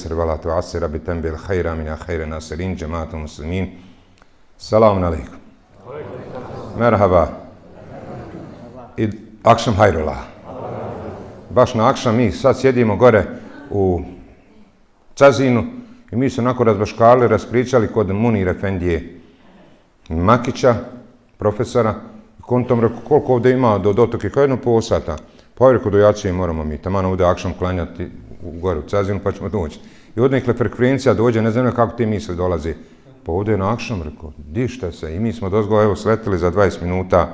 yusr wa la tu'assir rabbi tanbil khayra min khayri nasirin jamaatul muslimin. Selamun alejkum. Merhaba. I akşam hayrullah. Baš na akšam mi sad sjedimo gore u Cazinu i mi se onako razbaškali, raspričali kod Munir Efendije Makića, profesora. Kontom rekao, koliko ovdje ima do dotoke, kao 1,5 sata. Pa je rekao, do jacije moramo mi taman ovdje akšam klanjati gore u Cazinu, pa ćemo doći. I odnekle frekvencija dođe, ne znam kako ti misli dolazi. Pa ovdje je na akšam, rekao, dište se. I mi smo dozgo, evo, sletili za 20 minuta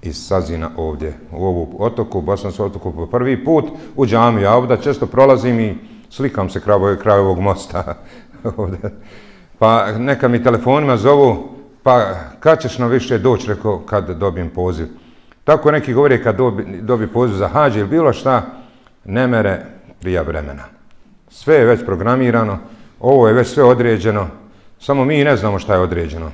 iz Cazina ovdje, u ovu otoku, Bosansku otoku, po prvi put u džamiju. Ja ovdje često prolazim i slikam se kraj ovog mosta. Pa neka mi telefonima zovu, pa kad ćeš nam više doći, rekao, kad dobijem poziv. Tako neki govori kad dobi poziv za hađ ili bilo šta, ne mere prija vremena. Sve je već programirano, ovo je već sve određeno, samo mi ne znamo šta je određeno.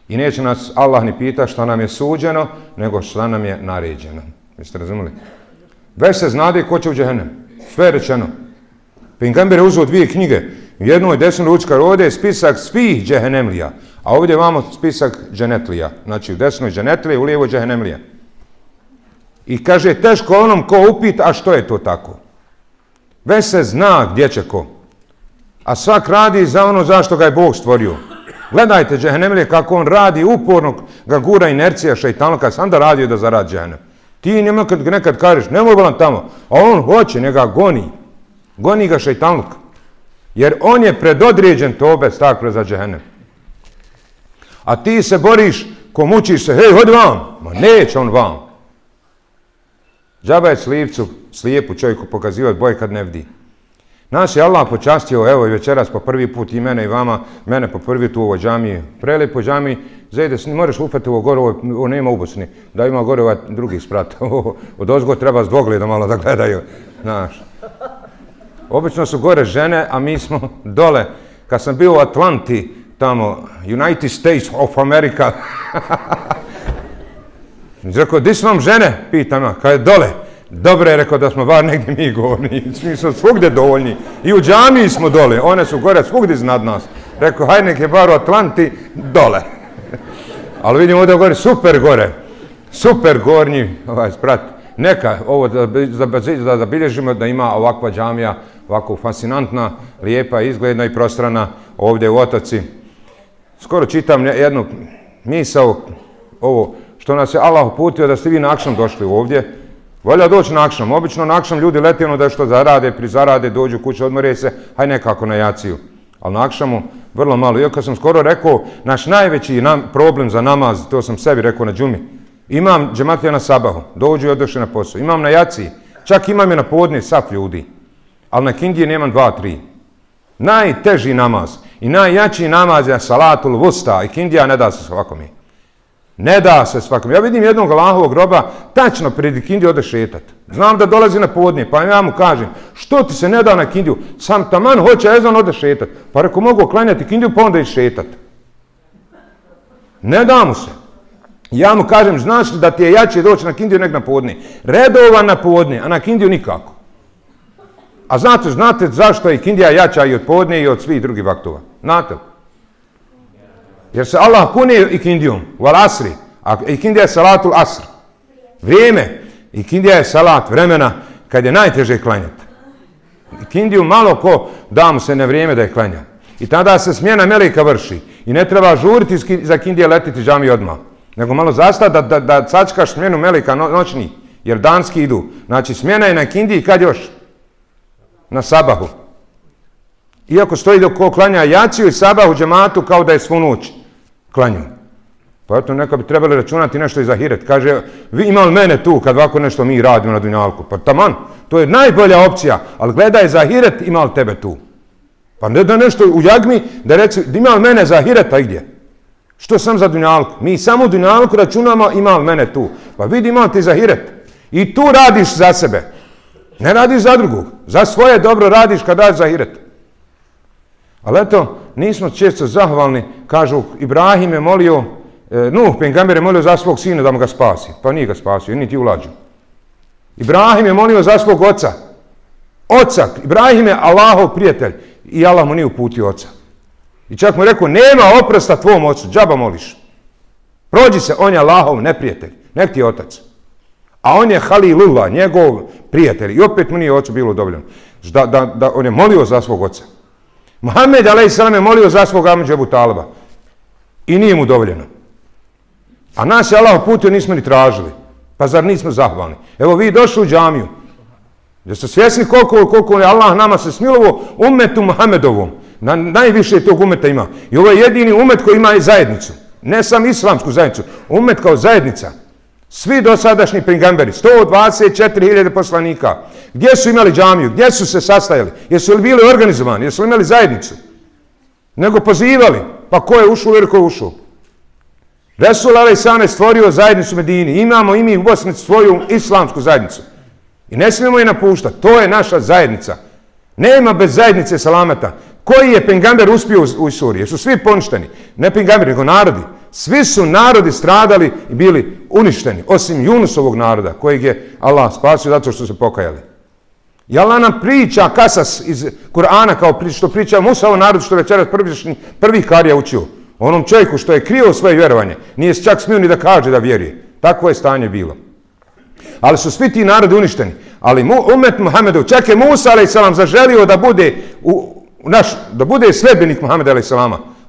I neće nas Allah ni pita šta nam je suđeno, nego šta nam je naređeno. Jeste razumeli? Već se znade ko će u džehennem. Sve je rečeno. Pejgamber je uzeo 2 knjige. U jednoj desnoj ruci je spisak svih džehennemlija, a ovdje vamo spisak dženetlija. Znači u desnoj dženetlije, u lijevoj džehennemlija. I kaže, teško onom ko upita, a što je to tako? Već se zna gdje će ko. A svak radi za ono zašto ga je Bog stvorio. Gledajte džehennemlije kako on radi, uporno ga gura inercija šejtana, kad sam da radio da zaradi džehennem. Ti nekad kažeš, nemoj bolan tamo, a on hoće, njega goni. Goni ga šejtanluk. Jer on je predodređen tobe stakle za džehennem. A ti se boriš, ko mučiš se, hej, hodi vam. Ma neće on vam. Džaba je slijepu čovjeku pokazivati boje kad ne vidi. Nas je Allah počastio, evo i večeras po prvi put i mene i vama, mene po prvi tu u ovoj džamiji, prelijepo džamiji, zajde, možeš ufati ovo gore, ovo nema ubocni, da ima gore ovaj drugi sprat, od ozgo treba s dvogleda malo da gledaju, znaš. Obično su gore žene, a mi smo dole, kad sam bio u Atlanti, tamo, United States of America, rekao, di su vam žene, pitam ja, kad je dole. Dobro je rekao da smo bar negdje mi gorni, mi smo svugdje dovoljni. I u džamiji smo dole, one su gore svugdje iznad nas. Rekao, hajde nek je bar u Atlanti dole. Ali vidimo ovdje gore, super gornji sprat. Neka, ovo da zabilježimo da ima ovakva džamija, ovako fascinantna, lijepa, izgledna i prostrana ovdje u otoci. Skoro čitam jednu misao, ovo što nas je Allah uputio da ste vi na akšam došli ovdje. Volja doći na akšam. Obično na akšam ljudi letjeno da što zarade, prizarade, dođu kuće, odmore se, haj nekako na jaciju. Ali na akšamu vrlo malo. Iako sam skoro rekao, naš najveći problem za namaz, to sam sebi rekao na džumi, imam džematlija na sabahu, dođu i odošli na posao. Imam na jaciji, čak imam je na podne saf ljudi. Ali na kindiji nemam 2-3. Najteži namaz i najjači namaz je salatul vusta i kindija ne da se svakome. Ne da se svakom. Ja vidim jednog Allahovog roba, tačno pred kindiju ode šetat. Znam da dolazi na podne, pa ja mu kažem, što ti se ne da na kindiju? Sam taman hoće ezan ode šetat. Pa reko, mogu klanjati kindiju, pa onda i šetat. Ne da mu se. Ja mu kažem, znaš li da ti je jače doći na kindiju nek na podne? Redovan na podne, a na kindiju nikako. A znate zašto je kindija jača i od podne i od svih drugih vaktova? Znate li? Jer se Allah kune i kindijom, u al-asri, a i kindija je salatul asr. Vrijeme, i kindija je salat vremena kad je najteže klanjati. I kindiju malo ko da mu se na vrijeme da je klanja. I tada se smjena meleka vrši. I ne treba žuriti za kindije letiti džami odmah. Nego malo zastati da sačkaš smjenu meleka noćni, jer danski idu. Znači smjena je na kindiji kad još? Na sabahu. Iako stoji dok ko klanja jaciju i sabah u džematu kao da je svu noć klanju. Pa eto, neka bi trebali računati nešto i za hiret. Kaže, vi ima li mene tu kad ovako nešto mi radimo na dunjalku? Pa taman, to je najbolja opcija, ali gledaj za hiret ima li tebe tu. Pa ne da nešto u jagmi, da reci, ima li mene za hireta i gdje? Što sam za dunjalku? Mi samo u dunjalku računamo ima li mene tu. Pa vidi ima li ti za hiret. I tu radiš za sebe. Ne radiš za drugog. Za svoje dobro radiš kad daš za hiret. Ali eto, nismo često zahvalni, kažu, Ibrahim je molio, pejgamber je molio za svog sina da mu ga spasi, pa nije ga spasio, niti ulađu. Ibrahim je molio za svog oca. Ibrahim je Allahov prijatelj. i Allah mu nije uputio oca. I čak mu rekao, nema oprosta tvom ocu, džaba moliš. Prođi se, on je Allahov neprijatelj, nek ti je otac. A on je Halilullah, njegov prijatelj. I opet mu nije ocu bilo dovoljno. Da on je molio za svog oca. Muhammed a.s. je molio za svog Amidža Ebu Taliba. I nije mu dovoljeno. A nas je Allah uputio, nismo ni tražili. Pa zar nismo zahvalni? Evo vi došli u džamiju. Jeste svjesni koliko je Allah nama se smilovao umetu Muhammedovom. Najviše tog umeta ima. I ovo je jedini umet koji ima i zajednicu. Ne sam islamsku zajednicu. Umet kao zajednica. Svi dosadašnji pejgamberi, 124.000 poslanika. Gdje su imali džamiju? Gdje su se sastajali? Jesu li bili organizovani? Jesu li imali zajednicu? Nego pozivali. Pa ko je ušao ili ko je ušao? Resul a.s. je stvorio zajednicu u Medini. Imamo i mi u Bosni svoju islamsku zajednicu. I ne smijemo je napuštati. To je naša zajednica. Nema bez zajednice salamata. Koji je pejgamber uspio u Suriji? Jesu svi poništeni? Ne pejgamberi, nego narodi. Svi su narodi stradali i bili uništeni, osim Junusovog naroda, kojeg je Allah spasio zato što su pokajali. I Allah nam priča kasas iz Kur'ana kao što priča Musaovom narodu što večeras prvih karija učio. Onom čovjeku što je krio svoje vjerovanje, nije čak smio ni da kaže da vjeruje. Takvo je stanje bilo. Ali su svi ti narodi uništeni. Ali umet Muhammedov, čak je Musa a.s. zaželio da bude sljedbenik Muhammeda a.s.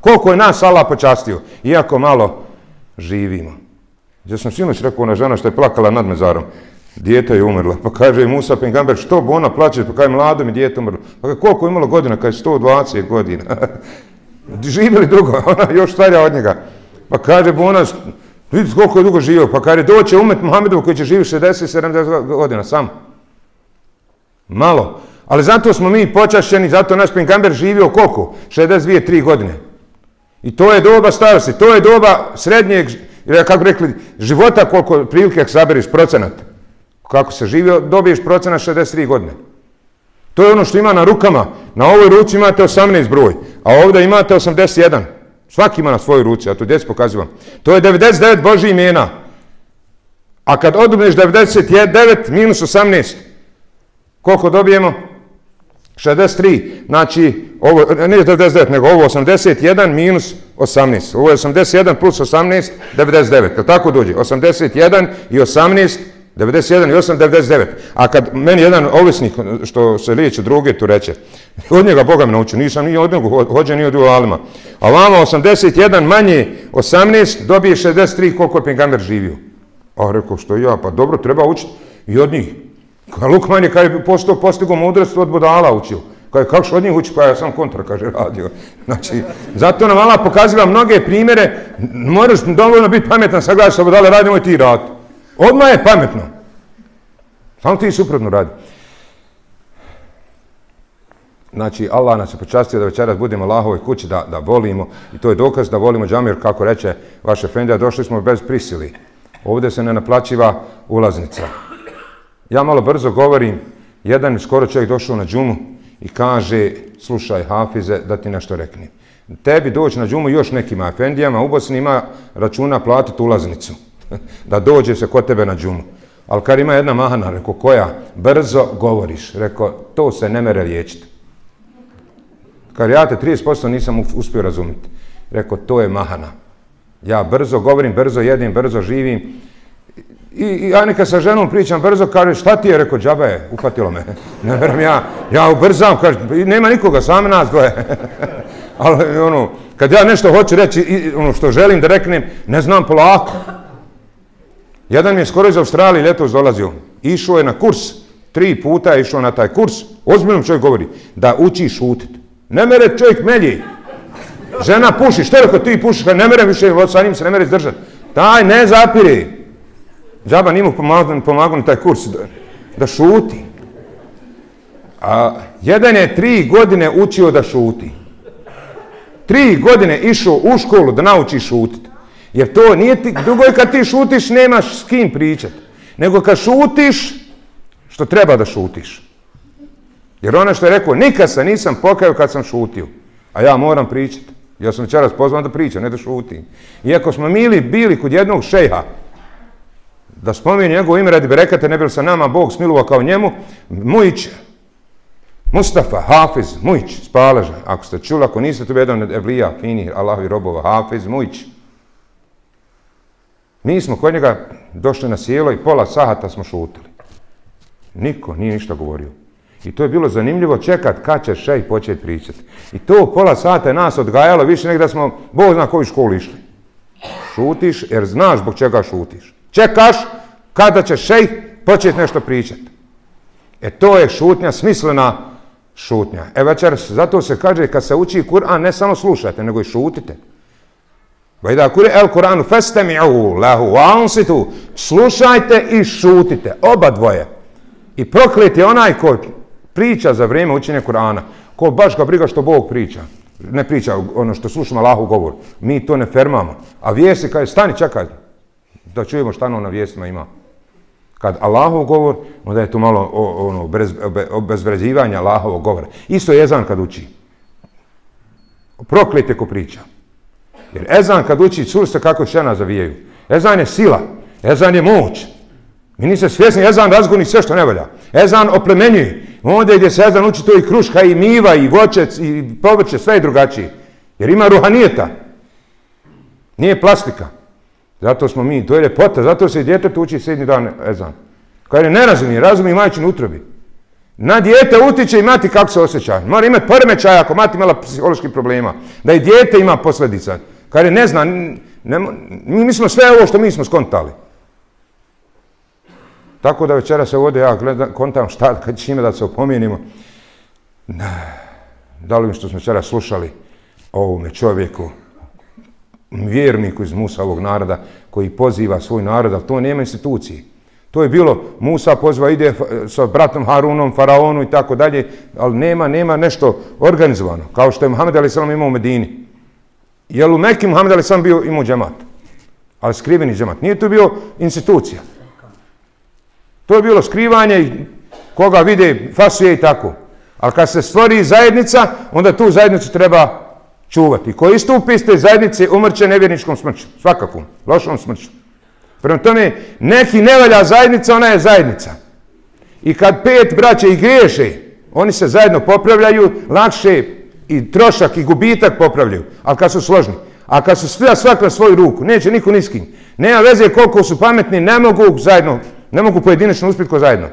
Koliko je nas Allah počastio, iako malo živimo. Ja sam sinoć rekao ona žena što je plakala nad mezarom. Dijete je umrla. Pa kaže Musa pejgamber, što bo ona plače? Pa kaže, mlado mi dijete umrlo. Pa kaže, koliko je imalo godina? Kaže, 120 godina. Živjeli drugo, ona još starija od njega. Pa kaže, bo ona, vidite koliko je dugo živio. Pa kaže, doće umet Muhammedov koji će živjeti 60-70 godina sam. Malo. Ali zato smo mi počašćeni, zato naš pejgamber živio koliko? 62-3 godine. I to je doba starosti, to je doba srednjeg, kako bi rekli, života koliko prilike saberiš procenat. Kako se živio, dobiješ procenat 63 godine. To je ono što ima na rukama. Na ovoj ruci imate 18 broj, a ovdje imate 81. Svaki ima na svojoj ruci, a to djeci pokazujem. To je 99 Božjih imena. A kad odubneš 99 minus 18, koliko dobijemo? 63, znači, ovo, nije 99, nego ovo 81 minus 18. Ovo je 81 plus 18, 99. Kad tako dođe, 81 i 18, 91 i 8, 99. A kad meni jedan ovisnik, što se liječi droge, tu reče, od njega Boga me naučio, nisam ni od njega hođen, ni od alima. A vama 81 manje 18, dobije 63 koliko je pejgamber živio. A rekao, što ja, pa dobro, treba učiti i od njih. Lukman je kada je postigao mudrost od budala učio. Kaže, kako što od njih uči? Pa ja sam kontra, kaže, radio. Znači, zato nam Allah pokaziva mnoge primjere, moraš dovoljno biti pametan, sagledaš što budale radi, nemoj ti radi. Odmah je pametno. Samo ti suprotno radi. Znači, Allah nas je počastio da večeras budemo u Allahovoj kući, da volimo, i to je dokaz da volimo džamiju, jer kako reče vaš efendija, došli smo bez prisili. Ovdje se ne naplaćiva ulaznica. Ja malo brzo govorim, jedan skoro čovjek došao na džumu i kaže, slušaj Hafize, da ti nešto reknem. Tebi doći na džumu još nekima efendijama, u Bosni ima računa platiti ulaznicu, da dođe se kod tebe na džumu. Ali kad ima jedna mahana, rekao, koja brzo govoriš, rekao, to se ne mere liječiti. Kad ja te 30% nisam uspio razumjeti, rekao, to je mahana. Ja brzo govorim, brzo jedim, brzo živim. I ja nekad sa ženom pričam brzo, kaže, šta ti je, rekao, džaba je, upatilo me. Ne veram ja ubrzam, kaže, nema nikoga, same nas dvoje. Ali ono, kad ja nešto hoću reći, ono što želim da reknem, ne znam polako. Jedan mi je skoro iz Australije ljetos dolazio, išao je na kurs, 3 puta je išao na taj kurs, ozbiljno čovjek govori, da uči šutit. Ne mere čovjek melji. Žena puši, što je rekao, ti pušiš, ne mere više, sa njim se ne mere izdržati. Taj ne zapiri. Džaba nije mu pomagao na taj kurs da šuti. A jedan je 3 godine učio da šuti. 3 godine išao u školu da nauči šutiti. Jer to nije ti, drugo je kad ti šutiš nemaš s kim pričati. Nego kad šutiš, što treba da šutiš. Jer ono što je rekao, nikad se nisam pokajao kad sam šutio. A ja moram pričati. Ja sam večeras pozvan da pričam, ne da šutim. Iako smo bili kod jednog šejha, da spominje njegovo ime radi berekata, ne bi li se nama Bog smilovao kao njemu, Mujić. Mustafa, Hafiz, Mujić, s Paleža. Ako ste čuli, ako niste, to je jedan od evlija, finih, Allahovi robova, Hafiz, Mujić. Mi smo kod njega došli na sjelo i pola sata smo šutili. Niko nije ništa govorio. I to je bilo zanimljivo čekat kad će šejh početi pričati. I to pola sata je nas odgajalo više nego da smo, Bog zna koju školu išli. Šutiš jer znaš zbog čega šutiš. Čekaš kada će šejh početi nešto pričati. To je šutnja, smislena šutnja. Večeras, zato se kaže kad se uči Kur'an, ne samo slušajte, nego i šutite. Vajda kuri el Kur'anu fastami'u lahu wa ansitu. Slušajte i šutite, oba dvoje. I proklet je onaj ko priča za vrijeme učenja Kur'ana, ko baš ga briga što Bog priča. Ne priča ono što slušamo Allahov govor. Mi to ne fermamo. A vijesti kaže, stani, čekaj, da čujemo šta na vijestima ima. Kad Allahov govor, onda je to malo obezvređivanje Allahovog govora. Isto je ezan kad uči. Proklet je ko priča. Jer ezan kad uči, čuli ste kako šena zavijaju. Ezan je sila, ezan je moć. Mi niste svjesni, ezan razgoni sve što ne valja. Ezan oplemenjuje. Onda gdje se ezan uči, to i kruška, i miva, i voćec, i povrće, sve je drugačije. Jer ima ruhanijeta. Nije plastika. Zato smo mi, to je ljepota, zato se i djetetu uči 7. dan ezan. Kad je nerazumije, razumije majčin utrobi. Na dijete utiče i mati kako se osjeća. Mora imati poremećaja ako mati imala psiholoških problema. Da i dijete ima posljedica. Kad je ne zna, mi mislimo sve ovo što mi smo skontali. Tako da večera se ovdje ja kontam šta, kad čime da se opomenimo. Da li mi što smo večera slušali o ovome čovjeku, vjerniku iz Musavog naroda, koji poziva svoj narod, ali to nema institucije. To je bilo, Musa poziva, ide sa bratom Harunom, faraonu i tako dalje, ali nema nešto organizovano, kao što je Muhammed a.s. imao u Medini. Jer u Mekki Muhammed a.s. imao džemat, ali skriveni džemat. Nije to bio institucija. To je bilo skrivanje, koga vide, fasuje i tako. Ali kad se stvori zajednica, onda tu zajednicu treba čuvati. Ko istupi iz te zajednice, umrće nevjerničkom smrću. Svakakvom, lošom smrću. Prema tome, neki ne valja zajednica, ona je zajednica. I kad 5 braće i griješe, oni se zajedno popravljaju, lakše i trošak i gubitak popravljaju. Ali kad su složni. A kad su svak na svoju ruku, neće niko ni s kim. Nema veze koliko su pametni, ne mogu zajedno, ne mogu pojedinačno uspjeti ko zajedno.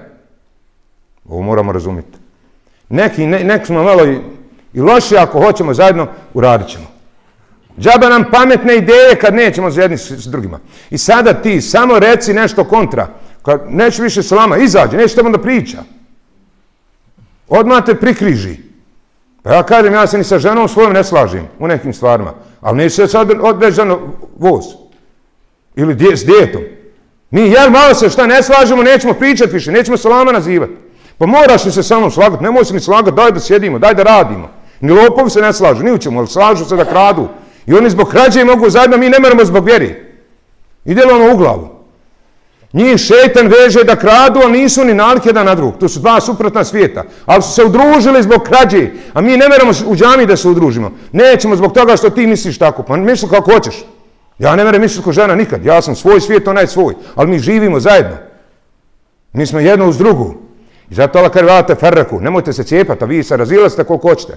Ovo moramo razumjeti. Neki smo malo i loši, ako hoćemo zajedno, uradit ćemo. Džaba nam pametne ideje kad nećemo zajedni s drugima. I sada ti samo reci nešto kontra. Kad neće više salama, izađe, neće tamo da priča. Odmah te prikriži. Pa ja kažem, ja se ni sa ženom svojom ne slažem u nekim stvarima. Ali neće se sad odreći ženo voz. Ili s djetom. Mi jer malo se šta ne slažemo, nećemo pričati više, nećemo salama nazivati. Pa moraš li se sa mnom slagati, nemoj se ni slagati, daj da sjedimo, daj da radimo. Ni lopovi se ne slažu, ni u čemu, ali slažu se da kradu. I oni zbog krađe mogu zajedno, mi ne moramo zbog vjeri. I djelujemo u glavu. Njih šejtan veže da kradu, ali nisu ni nalik jedan na drug. To su dva suprotna svijeta. Ali su se udružili zbog krađe, a mi ne moramo u džami da se udružimo. Nećemo zbog toga što ti misliš tako, pa misli kako hoćeš. Ja ne moram misliti ko žena nikad, ja sam svoj svijet, ona je svoj. Ali mi živimo zajedno. Mi smo jedno uz drugu. I zato Allah kaže, vate ferraku, nemojte se cijepati, a vi se razilazite koliko hoćete.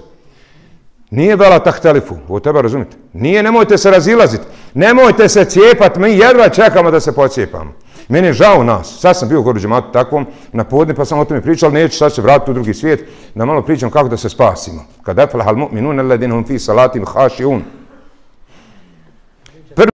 Nije vela tahtelifu, ovo treba razumjeti. Nije nemojte se razilaziti, nemojte se cijepati, mi jedva čekamo da se pocijepamo. Meni je žao nas, sad sam bio u Goru džematu takvom, na podne pa sam o tome pričao, ali neću, sad će vratiti u drugi svijet, da malo pričam kako da se spasimo. Kad eflahal mu'minun alladine hum fi salatim hašiun.